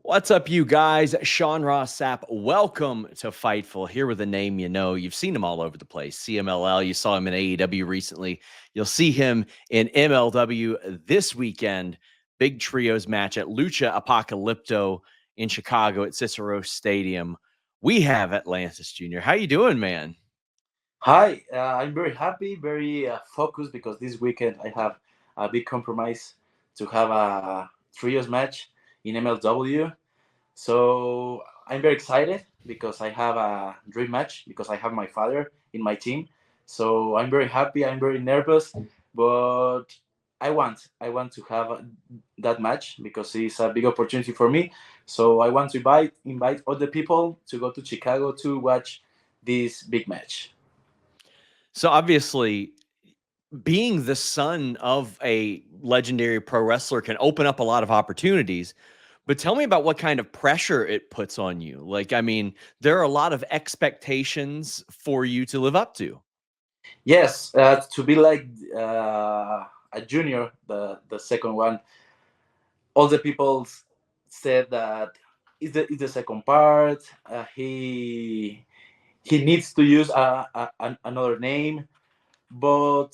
What's up, you guys? Ross Sapp. Welcome to Fightful. Here with a name you know. You've seen him all over the place. CMLL. You saw him in AEW recently. You'll see him in MLW this weekend. Big trios match at Lucha Apocalypto in Chicago at Cicero Stadium. We have Atlantis Jr. How you doing, man? Hi, I'm very happy, very focused because this weekend I have a big compromise to have a trios match in MLW. So I'm very excited because I have a dream match because I have my father in my team. So I'm very happy. I'm very nervous, but I want to have that match because it's a big opportunity for me. So I want to invite all the people to go to Chicago to watch this big match. So obviously, being the son of a legendary pro wrestler can open up a lot of opportunities. But tell me about what kind of pressure it puts on you. Like, I mean, there are a lot of expectations for you to live up to. Yes, to be like a junior, the second one, all the people said that is the second part. He needs to use another name, but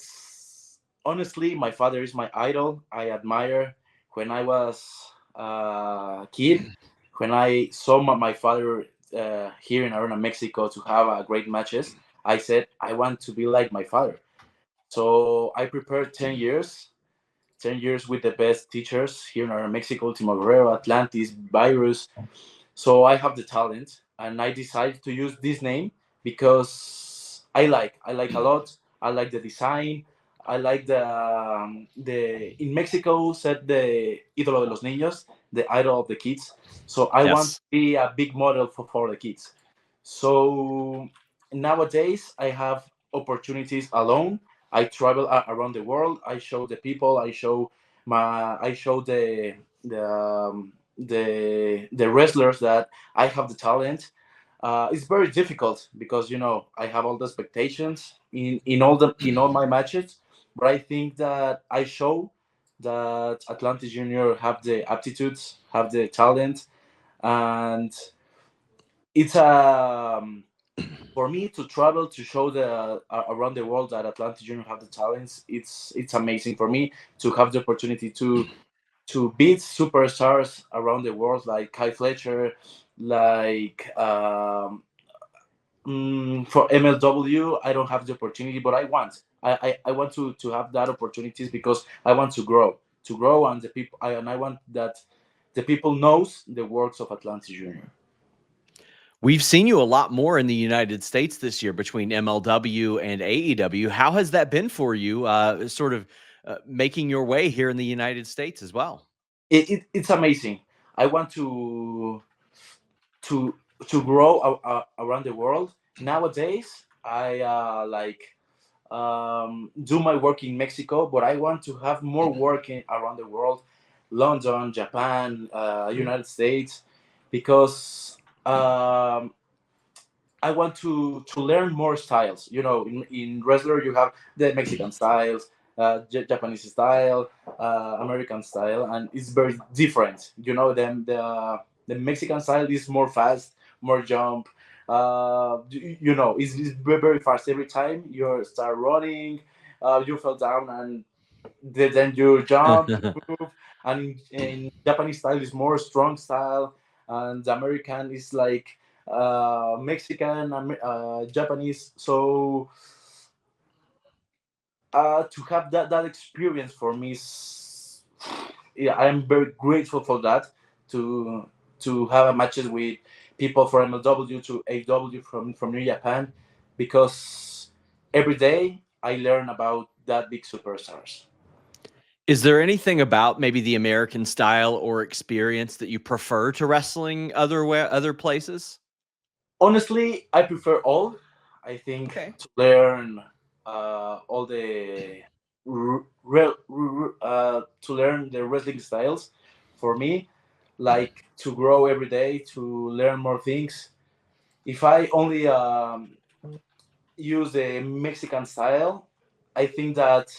honestly, my father is my idol. I admire when I was a kid, when I saw my father here in Arena, Mexico, to have great matches. I said I want to be like my father. So I prepared 10 years, 10 years with the best teachers here in Mexico, Timo Guerrero, Atlantis, Virus. So I have the talent and I decided to use this name because I like a lot. I like the design. I like the in Mexico said the ídolo de los niños, the idol of the kids. So I want to Yes. be a big model for the kids. So nowadays I have opportunities alone. I travel around the world. I show the people. I show the wrestlers that I have the talent. It's very difficult because I have all the expectations in all my matches, but I think that I show that Atlantis Jr. have the aptitudes, have the talent, and it's for me to travel to show the around the world that Atlantis Jr. have the talents. It's amazing for me to have the opportunity to beat superstars around the world like Kai Fletcher, like for MLW. I don't have the opportunity, but I want. I want to have that opportunities because I want to grow, and I want that the people knows the works of Atlantis Jr. We've seen you a lot more in the United States this year between MLW and AEW. How has that been for you, sort of making your way here in the United States as well? It's amazing. I want to to grow around the world. Nowadays, I do my work in Mexico, but I want to have more work around the world, London, Japan, United States, because I want to learn more styles. In wrestler you have the Mexican styles, Japanese style, American style, and it's very different. The Mexican style is more fast, more jump. It's very fast. Every time you start running, you fell down and then you jump, you move. And in Japanese style is more strong style, and the American is like Mexican, Japanese. So to have that experience for me, yeah, I'm very grateful for that. To have matches with people from MLW to AEW from New Japan, because every day I learn about that big superstars. Is there anything about maybe the American style or experience that you prefer to wrestling other places? Honestly, I prefer all. I think Okay. to learn all the to learn the wrestling styles for me, like to grow every day, to learn more things. If I only use the Mexican style, I think that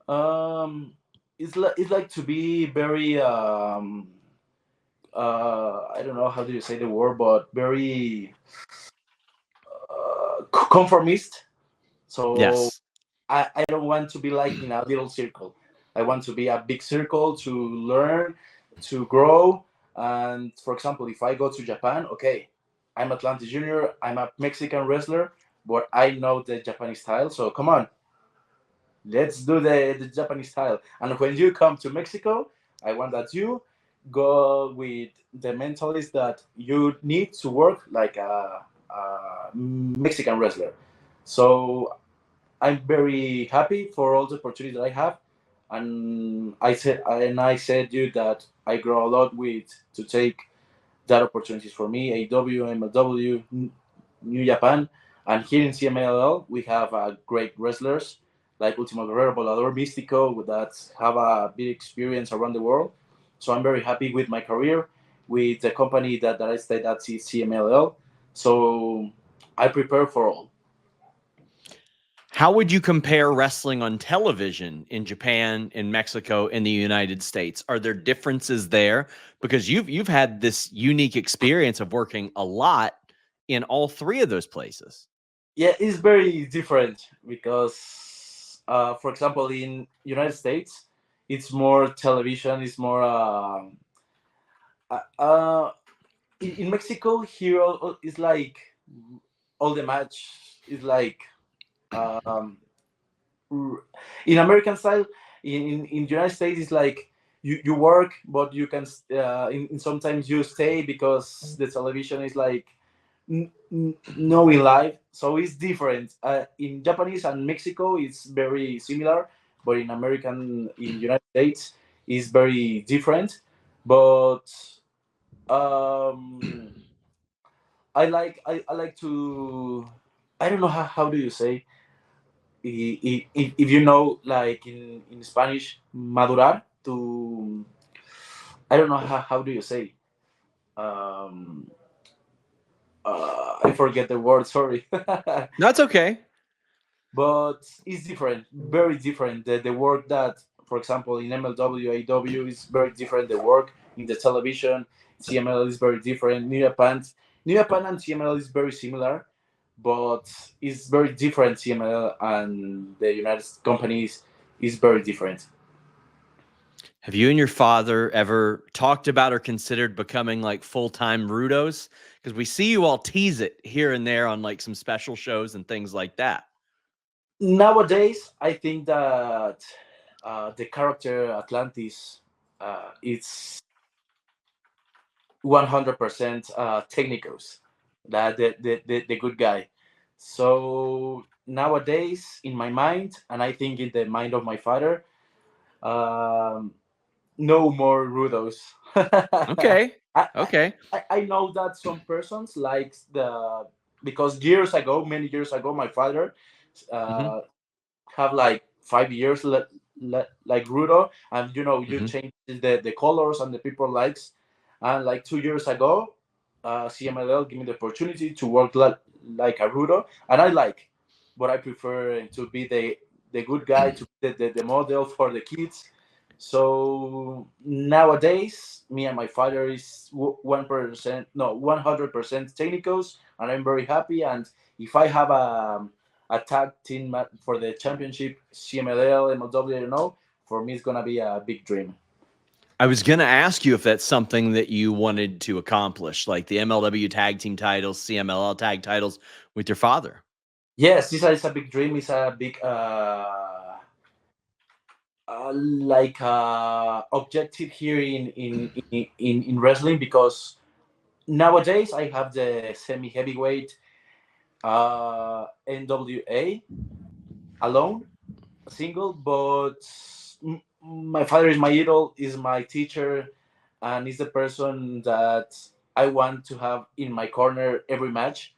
um, it's like to be very I don't know how do you say the word, but very conformist. So Yes. I don't want to be like in a little circle. I want to be a big circle to learn, to grow. And for example, if I go to Japan, okay, I'm Atlantis Jr., I'm a Mexican wrestler, but I know the Japanese style. So come on, let's do the Japanese style. And when you come to Mexico, I want that you go with the mentalist that you need to work like a Mexican wrestler. So I'm very happy for all the opportunities that I have, and I said you that I grow a lot with to take that opportunities for me. AEW, MLW, New Japan, and here in CMLL we have great wrestlers like Ultimo Guerrero, Volador, Mystico that have a big experience around the world. So I'm very happy with my career, with the company that I stayed at CMLL. So I prepare for all. How would you compare wrestling on television in Japan, in Mexico, in the United States? Are there differences there? Because you've had this unique experience of working a lot in all three of those places. Yeah, it's very different because, for example, in United States, it's more television. It's more uh, uh, in Mexico. Here, it's like all the match is like um, in American style. In United States, it's like you work, but you can in sometimes you stay because the television is like no in live, so it's different. In Japanese and Mexico it's very similar, but in United States it's very different. But um I like to, I don't know how do you say, if you know, like in Spanish, madurar, to, I don't know how do you say, um I forget the word, sorry. That's okay. But it's different, very different. The work that, for example, in MLW, AEW is very different. The work in the television, CML is very different. New Japan and CML is very similar, but it's very different. CML and the United companies is very different. Have you and your father ever talked about or considered becoming like full-time Rudos? Because we see you all tease it here and there on like some special shows and things like that. Nowadays, I think that the character Atlantis, it's 100% technicals, that the good guy. So nowadays in my mind, and I think in the mind of my father, um, no more rudos. Okay. I, I, Okay. I know that some persons like the, because years ago, many years ago, my father Hmm. uh, have like 5 years like Rudo, and you Hmm. change the colors and the people likes. And like 2 years ago, CMLL gave me the opportunity to work like a Rudo, and I like, but I prefer to be the good guy, to be the model for the kids. So nowadays, me and my father is 1%, no, 100% technicals, and I'm very happy. And if I have a tag team for the championship, CMLL, MLW, I don't know, for me it's gonna be a big dream. I was going to ask you if that's something that you wanted to accomplish, like the MLW tag team titles, CMLL tag titles with your father. Yes, this is a big dream. It's a big like objective here in wrestling, because nowadays I have the semi heavyweight NWA alone, single, but my father is my idol, is my teacher, and is the person that I want to have in my corner every match.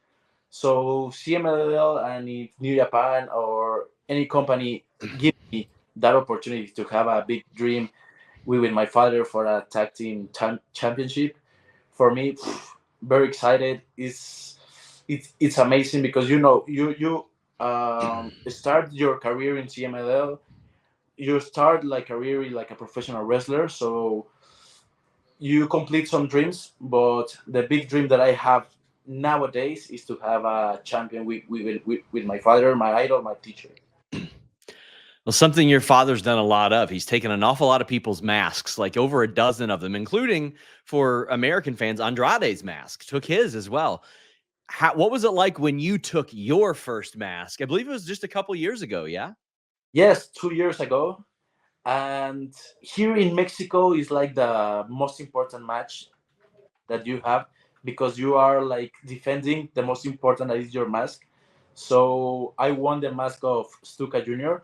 So CMLL, and if New Japan or any company give me that opportunity to have a big dream with my father for a tag team championship, for me, very excited. It's amazing, because you start your career in CMLL, you start like career like a professional wrestler. So you complete some dreams, but the big dream that I have nowadays is to have a champion with my father, my idol, my teacher. Well, something your father's done a lot of. He's taken an awful lot of people's masks, like over a dozen of them, including for American fans, Andrade's mask, took his as well. What was it like when you took your first mask? I believe it was just a couple years ago, yeah? Yes, 2 years ago. And here in Mexico is like the most important match that you have, because you are like defending the most important, that is your mask. So I won the mask of Stuka Jr.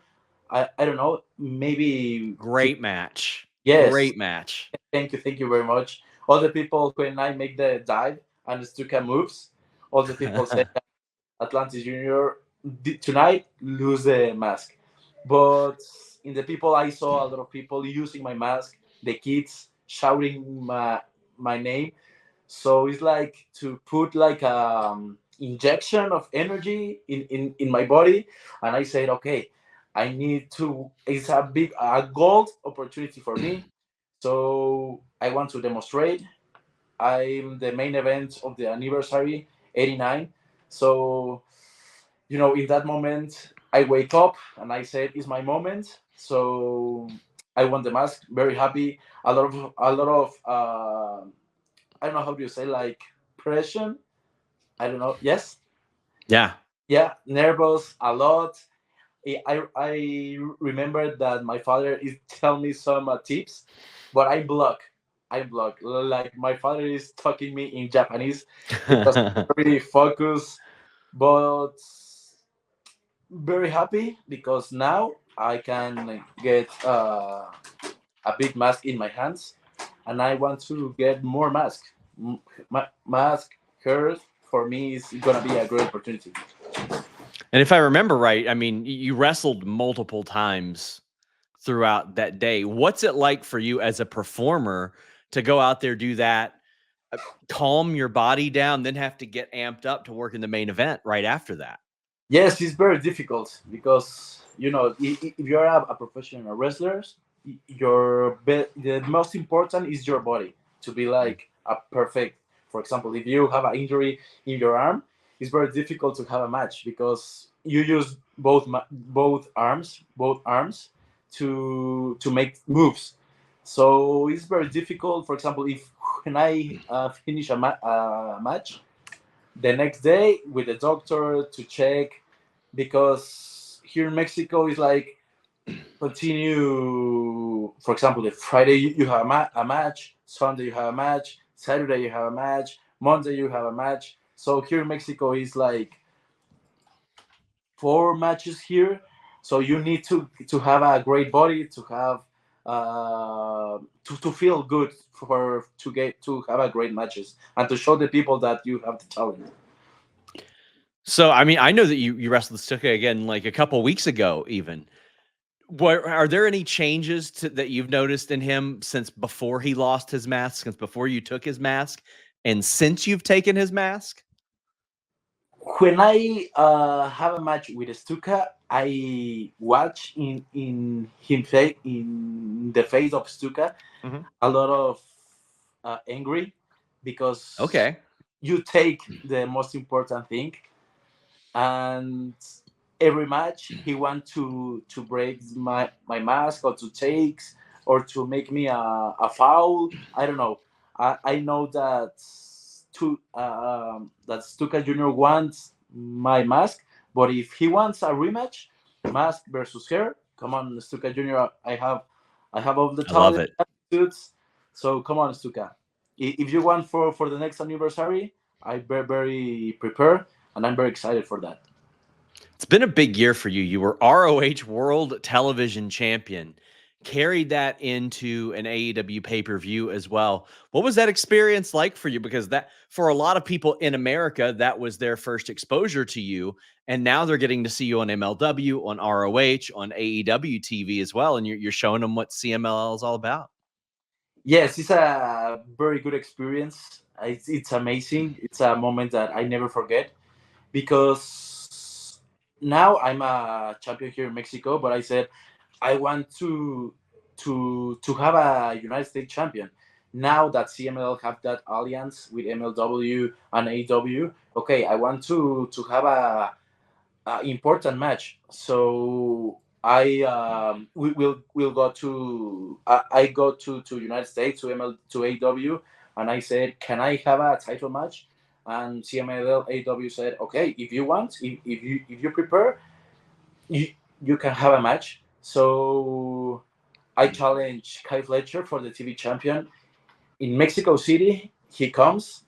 I don't know, maybe. Great match. Yes, Great match. thank you very much. All the people, when I make the dive and Stuka moves, all the people say Atlantis Jr. Tonight lose the mask. But in the people, I saw a lot of people using my mask, the kids shouting my name. So it's like to put like injection of energy in my body. And I said, okay, I need to, it's a gold opportunity for me. So I want to demonstrate. I'm the main event of the anniversary 89. So, in that moment, I wake up and I said, it's my moment. So I won the mask, very happy. A lot of I don't know how do you say, like, pressure. I don't know. Yes. Yeah. Yeah. Nervous a lot. I remember that my father is telling me some tips, but I block. I block. Like, my father is talking me in Japanese because I'm very focused, but very happy because now I can get a big mask in my hands, and I want to get more mask. Mask hair for me is gonna be a great opportunity. And if I remember right, I mean, you wrestled multiple times throughout that day. What's it like for you as a performer to go out there, do that, calm your body down, then have to get amped up to work in the main event right after that? Yes, it's very difficult because if you are a professional wrestler, the most important is your body to be like a perfect. For example, if you have an injury in your arm, it's very difficult to have a match because you use both arms to make moves. So it's very difficult. For example, if when I finish a match, the next day with the doctor to check, because here in Mexico is like continue. For example, the Friday you have a match, Sunday you have a match, Saturday you have a match, Monday you have a match. So here in Mexico is like 4 matches here. So you need to have a great body to have to feel good for to have a great matches and to show the people that you have the talent. So, I mean, I know that you wrestled Stuka again like a couple weeks ago, even. What are there any changes that you've noticed in him since before he lost his mask, since before you took his mask, and since you've taken his mask? When I have a match with Stuka, I watch in the face of Stuka Mhm. a lot of angry, because Okay. you take the most important thing, and every match he want to break my mask, or to take, or to make me a foul. I don't know. I know that Stuka Jr. wants my mask, but if he wants a rematch, mask versus hair, come on, Stuka Jr. I have all the I love talent, it. suits. So come on, Stuka. If you want for the next anniversary, I very prepared, and I'm very excited for that. It's been a big year for you. You were ROH World Television Champion, carried that into an AEW pay-per-view as well. What was that experience like for you? Because that, for a lot of people in America, that was their first exposure to you. And now they're getting to see you on MLW, on ROH, on AEW TV as well. And you're showing them what CMLL is all about. Yes, it's a very good experience. It's amazing. It's a moment that I never forget, because now I'm a champion here in Mexico, but I said I want to have a United States champion, now that CMLL have that alliance with MLW and AEW, okay, I want to have a important match. So I will go to I go to United States to to AEW, and I said, can I have a title match? And CMLL AEW said, okay, if you want, if you prepare, you you can have a match. So I challenge Kai Fletcher for the TV champion in Mexico City. He comes,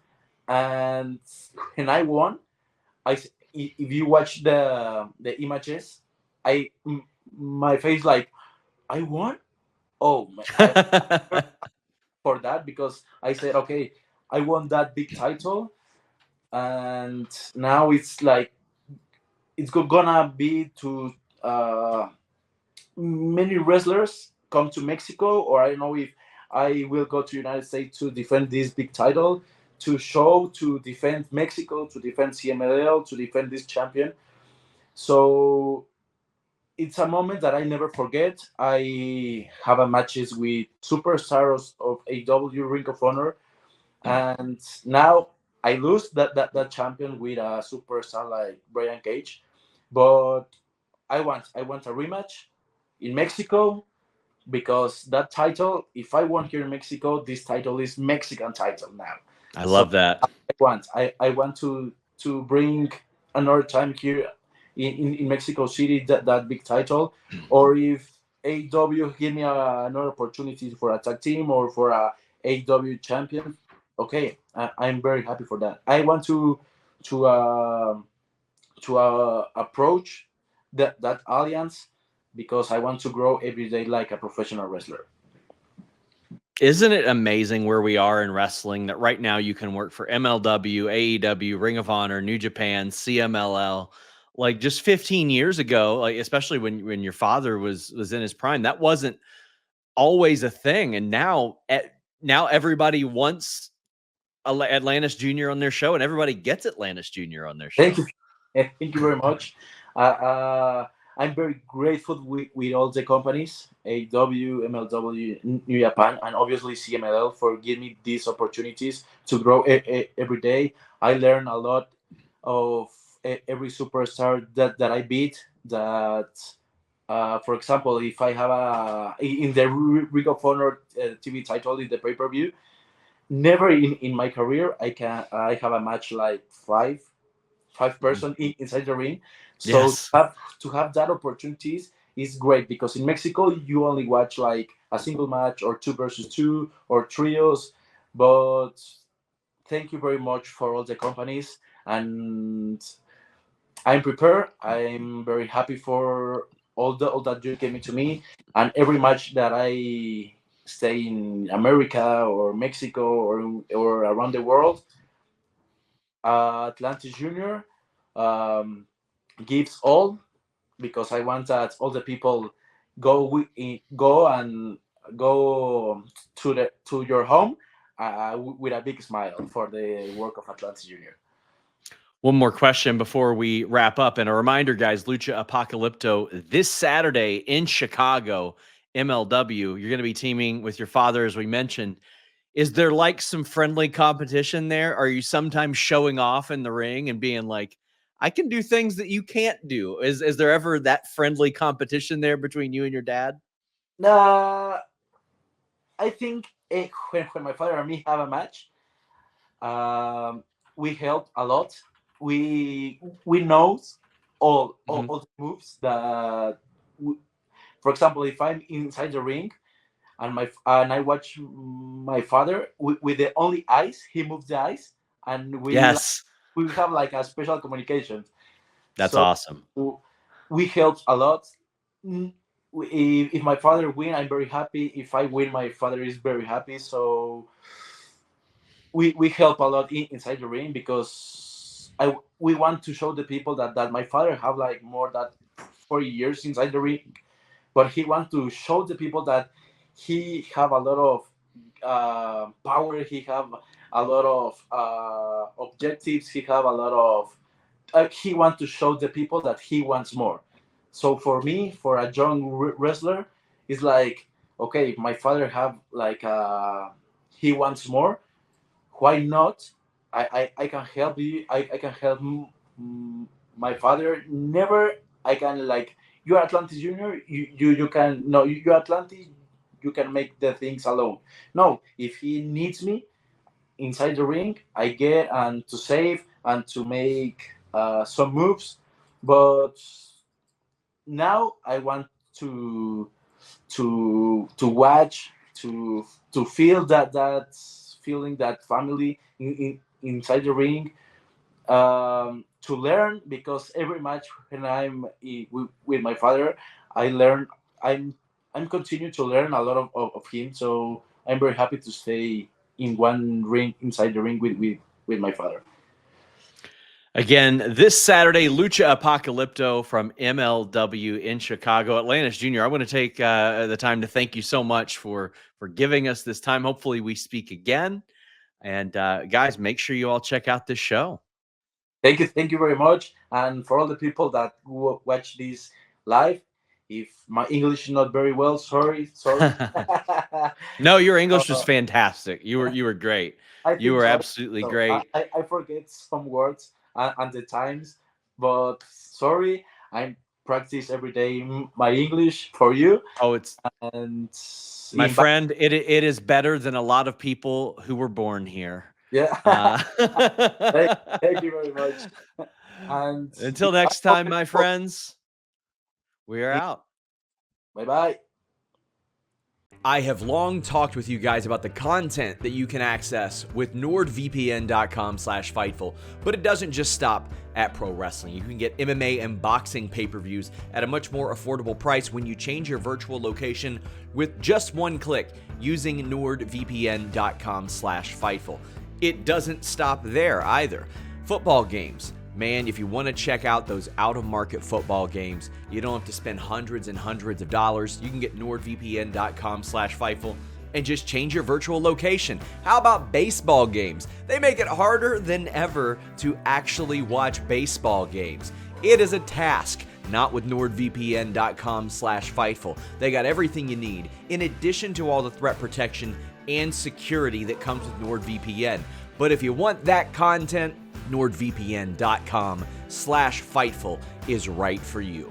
and when I won, if you watch the images, my face like, I won. Oh, I for that, because I said, okay, I won that big title, and now it's like gonna be to many wrestlers come to Mexico, or I don't know if I will go to United States to defend this big title, to defend Mexico, to defend CMLL, to defend this champion. So it's a moment that I never forget. I have a matches with superstars of AEW Ring of Honor, and now I lose that champion with a superstar like Brian Cage, but I want a rematch in Mexico, because that title, if I won here in Mexico, this title is Mexican title now. I So love that. I want to bring another time here in Mexico City that big title, or if AW give me another opportunity for a tag team or for a AW champion, okay, I'm very happy for that. I want to uh, to approach that alliance, because I want to grow every day like a professional wrestler. Isn't it amazing where we are in wrestling that right now you can work for MLW, AEW, Ring of Honor, New Japan, CMLL? Like just 15 years ago, like especially when your father was in his prime, that wasn't always a thing. And now everybody wants Atlantis Jr. on their show, and everybody gets Atlantis Jr. on their Thank show. you. Thank you very much. I'm very grateful with all the companies, AW, MLW, New Japan, and obviously CMLL, for giving me these opportunities to grow every day. I learn a lot of every superstar that I beat. That, for example, if I have in the Ring of Honor TV title in the pay per view, never in my career I have a match like five person inside the ring. So Yes. to have that opportunities is great, because in Mexico you only watch like a single match or two versus two or trios. But thank you very much for all the companies, and I'm prepared. I'm very happy for all that you gave me to me, and every match that I stay in America or Mexico or around the world, Atlantis Jr. Um, gives all, because I want that all the people go and go to your home with a big smile for the work of Atlantis Jr. One more question before we wrap up. And a reminder, guys, Lucha Apocalypto this Saturday in Chicago, MLW. You're going to be teaming with your father, as we mentioned. Is there like some friendly competition there? Are you sometimes showing off in the ring and being like, I can do things that you can't do? Is there ever that friendly competition there between you and your dad? Uh, I think when my father and me have a match, um, we help a lot. We know Mhm. all the moves that, for example, if I'm inside the ring and I watch my father with the only eyes, he moves the eyes, and Yes, we have like a special communication. that's So awesome. we help a lot. Mm, if my father win, I'm very happy. If I win, my father is very happy. So we help a lot inside the ring, because we want to show the people that my father have like more than 40 years inside the ring, but he want to show the people that he have a lot of power. He have a lot of objectives. He have a lot of. He want to show the people that he wants more. So for me, for a young wrestler, it's like, okay, my father have like he wants more, why not? I can help you. I can help my father. Never I can like, you're Atlantis Jr. You can no, you're Atlantis. You can make the things alone. No, if he needs me inside the ring, I get and to save and to make some moves. But now I want to watch, to feel that feeling, that family inside the ring, to learn, because every match when with my father, I learn. I'm continue to learn a lot of him. So I'm very happy to stay in one ring, inside the ring with my father. Again, this Saturday, Lucha Apocalypto from MLW in Chicago. Atlantis Jr., I want to take the time to thank you so much for giving us this time. Hopefully we speak again. And guys, make sure you all check out this show. Thank you very much. And for all the people that watch this live, if my English is not very well, sorry. No, your English was fantastic. You were great. You were absolutely great. I forget some words and the times, but sorry. I practice every day my English for you. Oh, it's and my friend. It is better than a lot of people who were born here. Yeah. Thank you very much. And until next time, my friends, we are out. Bye-bye. I have long talked with you guys about the content that you can access with nordvpn.com/Fightful, but it doesn't just stop at pro wrestling. You can get MMA and boxing pay-per-views at a much more affordable price when you change your virtual location with just one click using nordvpn.com/Fightful. It doesn't stop there either. Football games. Man, if you want to check out those out-of-market football games, you don't have to spend hundreds and hundreds of dollars. You can get nordvpn.com/Fightful and just change your virtual location. How about baseball games? They make it harder than ever to actually watch baseball games. It is a task. Not with nordvpn.com/Fightful. They got everything you need, in addition to all the threat protection and security that comes with NordVPN. But if you want that content, nordvpn.com/Fightful is right for you.